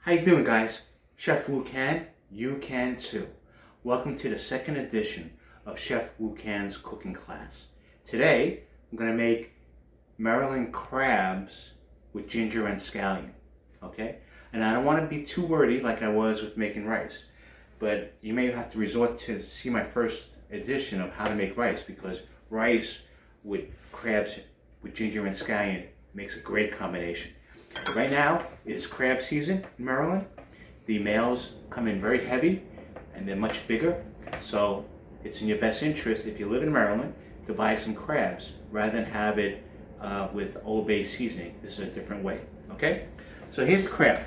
How you doing, guys? Chef Wu can, you can too. Welcome to the second edition of Chef Wu Can's cooking class. Today, I'm going to make Maryland crabs with ginger and scallion, okay? And I don't want to be too wordy like I was with making rice, but you may have to resort to see my first edition of how to make rice, because rice with crabs with ginger and scallion makes a great combination. Right now, it's crab season in Maryland. The males come in very heavy and they're much bigger. So it's in your best interest, if you live in Maryland, to buy some crabs rather than have it with Old Bay seasoning. This is a different way, okay? So here's the crab.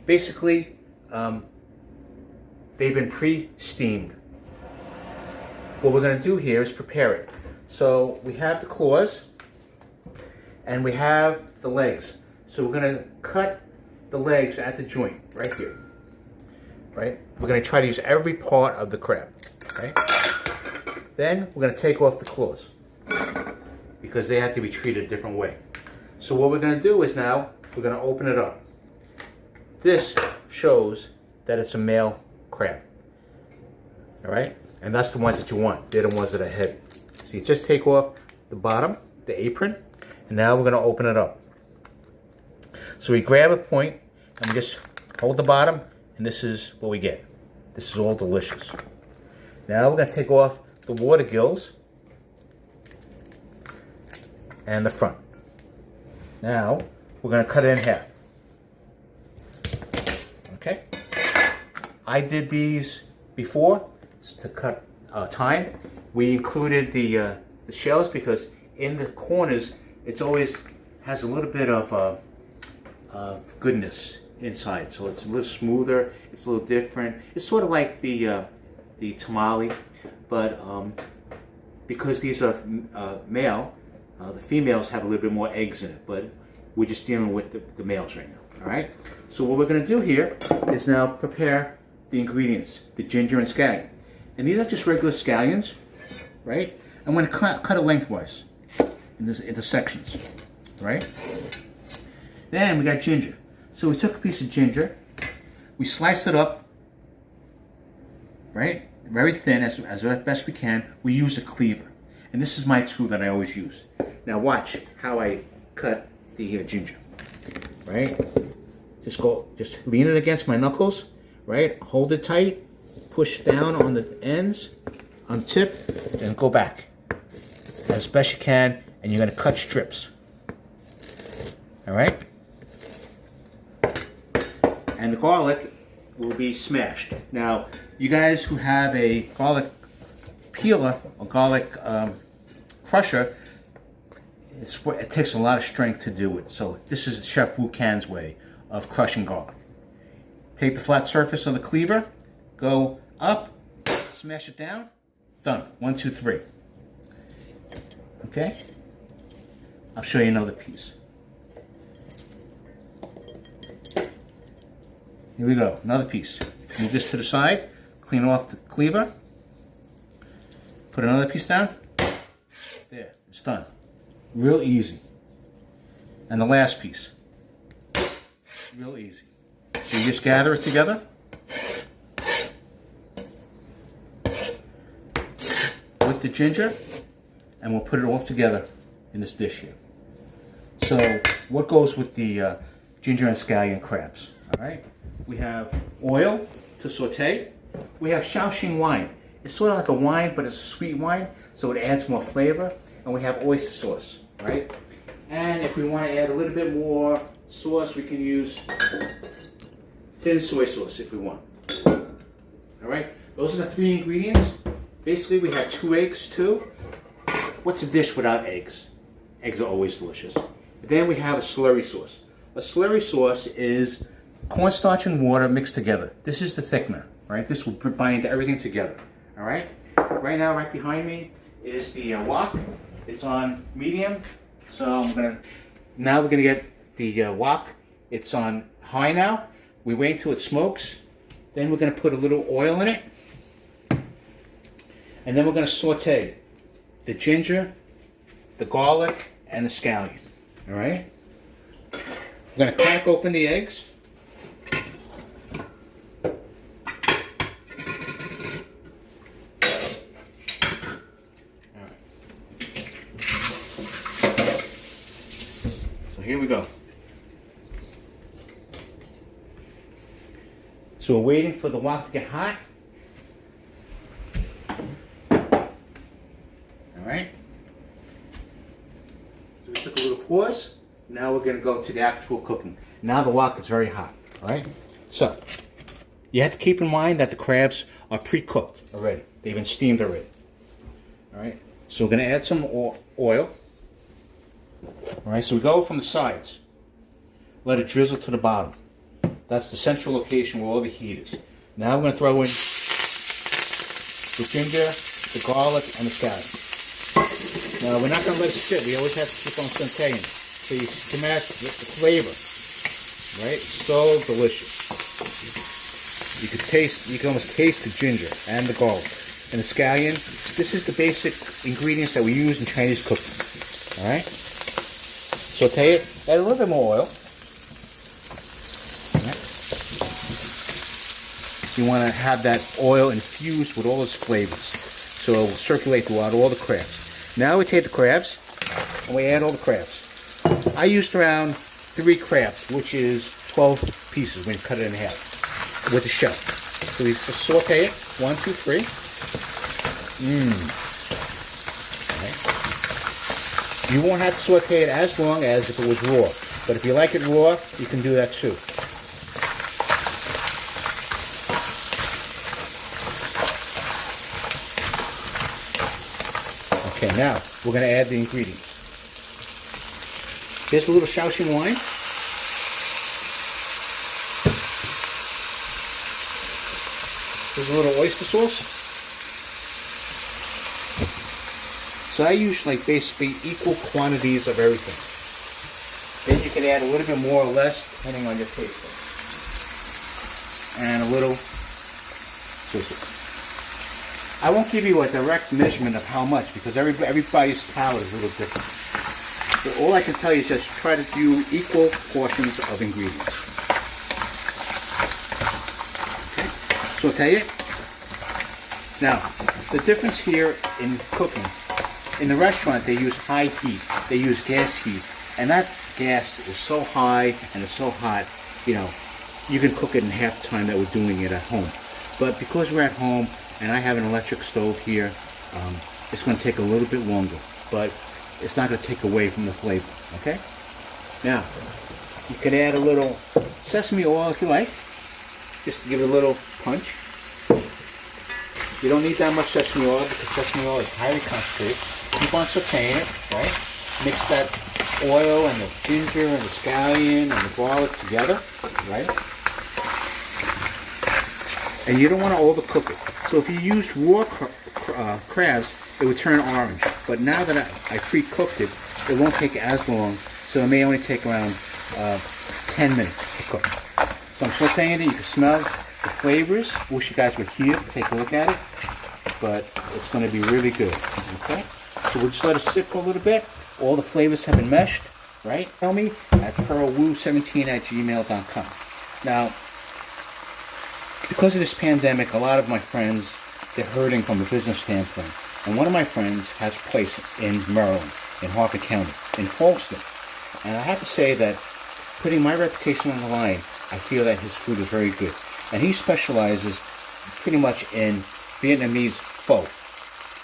Basically, they've been pre-steamed. What we're gonna do here is prepare it. So we have the claws and we have the legs. So we're going to cut the legs at the joint, right here, right? We're going to try to use every part of the crab, okay? Then we're going to take off the claws because they have to be treated a different way. So what we're going to do is now, we're going to open it up. This shows that it's a male crab, all right? And that's the ones that you want. They're the ones that are heavy. So you just take off the bottom, the apron, and now we're going to open it up. So we grab a point and we just hold the bottom, and this is what we get. This is all delicious. Now we're going to take off the water gills and the front. Now we're going to cut it in half. Okay? I did these before to cut time. We included the shells because in the corners it's always has a little bit of goodness inside, so it's a little smoother, it's a little different. It's sort of like the tamale, but because these are male, the females have a little bit more eggs in it, but we're just dealing with the males right now, all right? So what we're going to do here is now prepare the ingredients, the ginger and scallion. And these are just regular scallions, right? I'm going to cut it lengthwise into sections, right? Then we got ginger. So we took a piece of ginger, we sliced it up, right? Very thin, as best we can. We use a cleaver. And this is my tool that I always use. Now watch how I cut the ginger, right? Just lean it against my knuckles, right? Hold it tight, push down on the ends, on the tip, and go back as best you can, and you're gonna cut strips, all right? And the garlic will be smashed. Now, you guys who have a garlic peeler or garlic crusher, it takes a lot of strength to do it. So this is Chef Wu Can's way of crushing garlic. Take the flat surface of the cleaver, go up, smash it down, done. 1, 2, 3. Okay? I'll show you another piece. Here we go, another piece. Move this to the side, clean off the cleaver, put another piece down. There, it's done. Real easy. And the last piece. Real easy. So you just gather it together. With the ginger, and we'll put it all together in this dish here. So what goes with the ginger and scallion crabs? All right. We have oil to saute. We have Shao wine. It's sort of like a wine, but it's a sweet wine, so it adds more flavor. And we have oyster sauce, right? And if we want to add a little bit more sauce, we can use thin soy sauce if we want. All right, those are the 3 ingredients. Basically, we have 2 eggs too. What's a dish without eggs? Eggs are always delicious. Then we have a slurry sauce. A slurry sauce is cornstarch and water mixed together. This is the thickener, right? This will bind everything together, all right? Right now, right behind me is the wok. It's on medium, so now we're gonna get the wok. It's on high now. We wait till it smokes. Then we're gonna put a little oil in it. And then we're gonna saute the ginger, the garlic, and the scallion, all right? We're gonna crack open the eggs. go. So we're waiting for the wok to get hot. Alright. So we took a little pause. Now we're going to go to the actual cooking. Now the wok is very hot. Alright. So you have to keep in mind that the crabs are pre-cooked already. They've been steamed already. Alright. So we're going to add some oil. Alright. So we go from the sides. Let it drizzle to the bottom. That's the central location where all the heat is. Now we're going to throw in the ginger, the garlic, and the scallion. Now we're not going to let it sit. We always have to keep on sauteing. So you can match the flavor. Right? So delicious. You can almost taste the ginger and the garlic. And the scallion. This is the basic ingredients that we use in Chinese cooking. Alright? Saute it. Add a little bit more oil. You want to have that oil infused with all its flavors, so it will circulate throughout all the crabs. Now we take the crabs and we add all the crabs. I used around 3 crabs, which is 12 pieces when you cut it in half with the shell. So we just saute it, 1, 2, 3. Okay. You won't have to saute it as long as if it was raw, but if you like it raw, you can do that too. Okay, now we're going to add the ingredients. Here's a little Shao wine. Here's a little oyster sauce. So I use like basically equal quantities of everything. Then you can add a little bit more or less depending on your taste. And a little sauce. I won't give you a direct measurement of how much because everybody's palate is a little different. But all I can tell you is just try to do equal portions of ingredients. Okay. Saute it. Now, the difference here in cooking, in the restaurant they use high heat, they use gas heat, and that gas is so high and it's so hot, you know, you can cook it in half the time that we're doing it at home. But because we're at home, and I have an electric stove here, it's going to take a little bit longer, but it's not going to take away from the flavor, okay? Now, you can add a little sesame oil if you like, just to give it a little punch. You don't need that much sesame oil because sesame oil is highly concentrated. Keep on sauteing it, right? Mix that oil and the ginger and the scallion and the garlic together, right? And you don't want to overcook it. So if you use raw crabs, it would turn orange. But now that I pre-cooked it, it won't take as long. So it may only take around 10 minutes to cook. So I'm sauteing it. You can smell the flavors. Wish you guys were here to take a look at it. But it's going to be really good. Okay? So we'll just let it sit for a little bit. All the flavors have been meshed, right? Tell me at pearlwu17@gmail.com. Now, because of this pandemic, a lot of my friends, they're hurting from a business standpoint. And one of my friends has a place in Maryland, in Harford County, in Oyster. And I have to say that putting my reputation on the line, I feel that his food is very good. And he specializes pretty much in Vietnamese pho,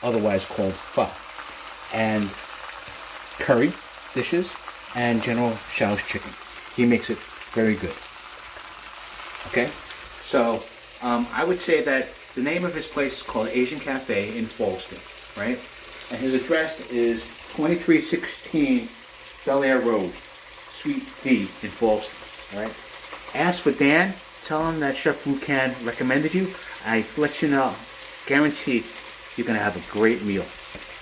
otherwise called pho, and curry dishes, and General Shao's chicken. He makes it very good. Okay? So, I would say that the name of his place is called Asian Cafe in Falston, right? And his address is 2316 Bel Air Road, Suite D in Falston, right? Ask for Dan, tell him that Chef Wu Can recommended you. I let you know, guaranteed you're going to have a great meal.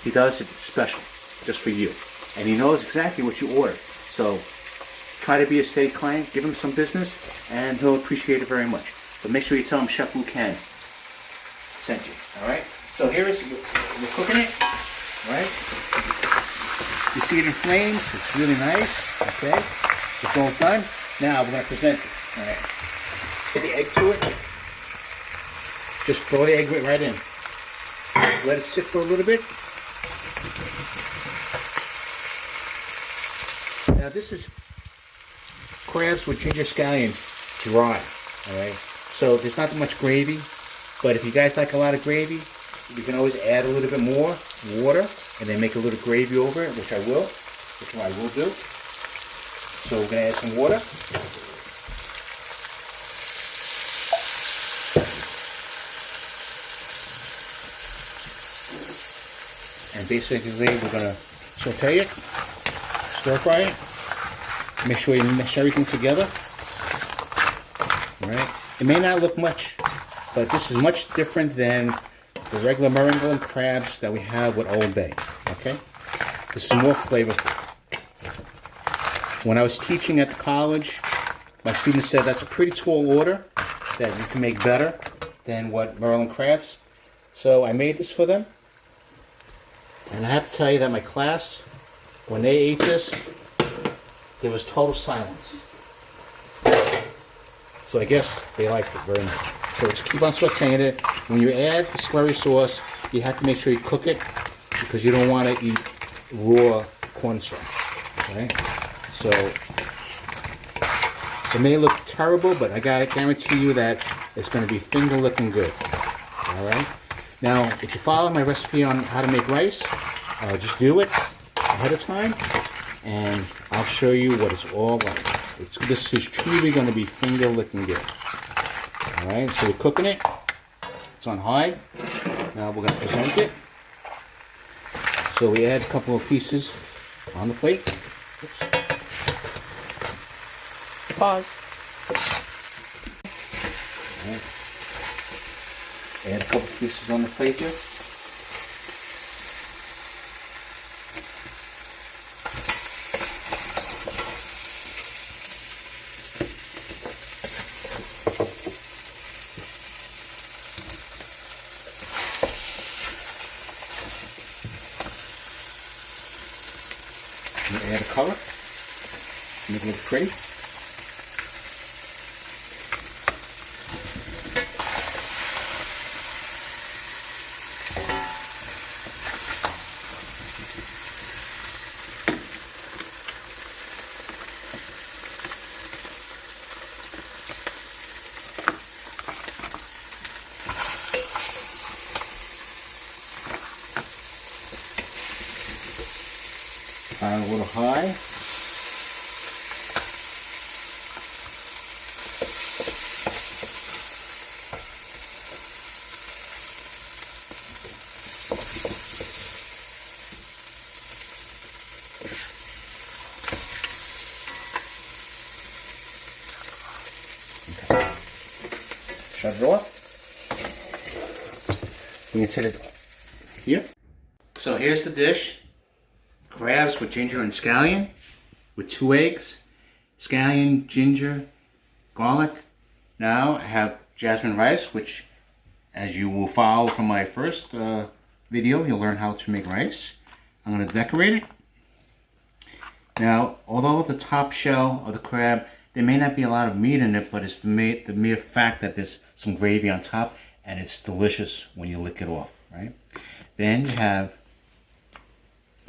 He does it special, just for you. And he knows exactly what you ordered. So, try to be a steady client, give him some business, and he'll appreciate it very much. But make sure you tell him Chef Wu Can sent you. Alright? So here is, we're cooking it. Alright? You see it in flames. It's really nice. Okay? It's all done. Now we're going to present it. Alright? Add the egg to it. Just throw the egg right in. Let it sit for a little bit. Now this is crabs with ginger scallion dry, all right? So there's not that much gravy, but if you guys like a lot of gravy, you can always add a little bit more water and then make a little gravy over it, which I will do. So we're going to add some water. And basically we're going to saute it, stir fry it, make sure you mesh everything together. All right. It may not look much, but this is much different than the regular meringue crabs that we have with Old Bay. Okay? This is more flavorful. When I was teaching at the college, my students said that's a pretty tall order that you can make better than what Maryland crabs. So I made this for them. And I have to tell you that my class, when they ate this, there was total silence. So I guess they liked it very much. So just keep on sauteing it. When you add the slurry sauce, you have to make sure you cook it because you don't want to eat raw cornstarch. Okay? So it may look terrible, but I gotta guarantee you that it's going to be finger looking good. All right. Now, if you follow my recipe on how to make rice, just do it ahead of time, and I'll show you what it's all like. This is truly going to be finger licking good. All right. So we're cooking it. It's on high. Now we're going to present it. So we add a couple of pieces on the plate. Oops. Pause. Right. Add a couple pieces on the plate here. Add a color, make it look pretty. A little high. Okay. Shut it off. We can set it here. So here's the dish. Crabs with ginger and scallion, with 2 eggs, scallion, ginger, garlic. Now I have jasmine rice, which, as you will follow from my first video, you'll learn how to make rice. I'm going to decorate it. Now, although the top shell of the crab, there may not be a lot of meat in it, but it's the mere fact that there's some gravy on top, and it's delicious when you lick it off, right? Then you have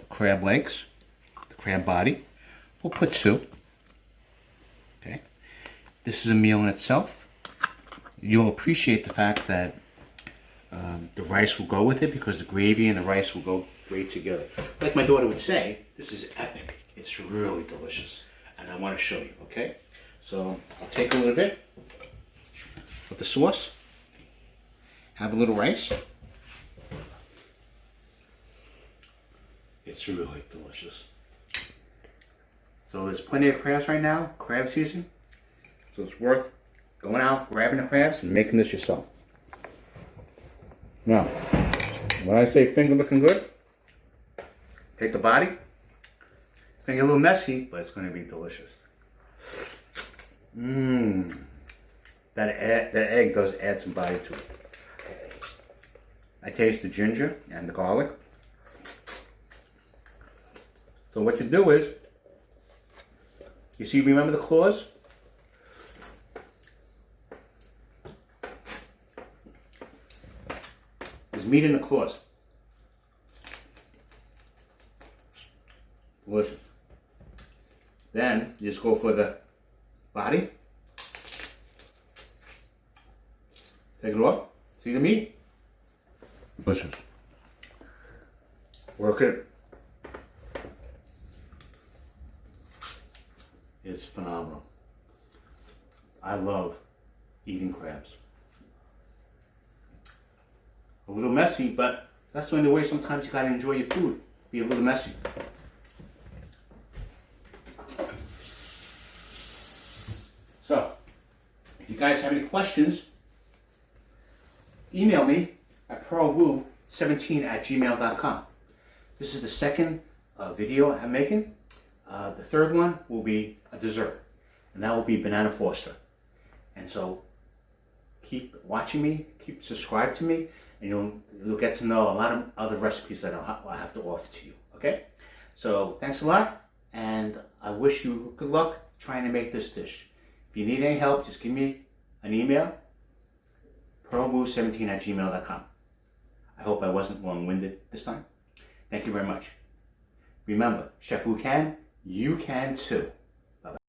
crab legs, the crab body. We'll put 2. Okay. This is a meal in itself. You'll appreciate the fact that the rice will go with it because the gravy and the rice will go great together. Like my daughter would say, this is epic. It's really delicious. And I want to show you, okay? So I'll take a little bit of the sauce, have a little rice. It's really delicious. So there's plenty of crabs right now, crab season. So it's worth going out, grabbing the crabs, and making this yourself. Now, when I say finger looking good, take the body. It's going to get a little messy, but it's going to be delicious. That egg does add some body to it. I taste the ginger and the garlic. So what you do is, you see, remember the claws? There's meat in the claws. Delicious. Then you just go for the body. Take it off. See the meat? Delicious. Work it. It's phenomenal. I love eating crabs. A little messy, but that's the only way sometimes you gotta enjoy your food. Be a little messy. So, if you guys have any questions, email me at pearlwu17@gmail.com. This is the second video I'm making. The third one will be a dessert, and that will be banana foster. And so keep watching me, keep subscribed to me, and you'll get to know a lot of other recipes that I have to offer to you. Okay? So thanks a lot, and I wish you good luck trying to make this dish. If you need any help, just give me an email, pearlwu17@gmail.com. I hope I wasn't long-winded this time. Thank you very much. Remember, Chef Wu can, you can too.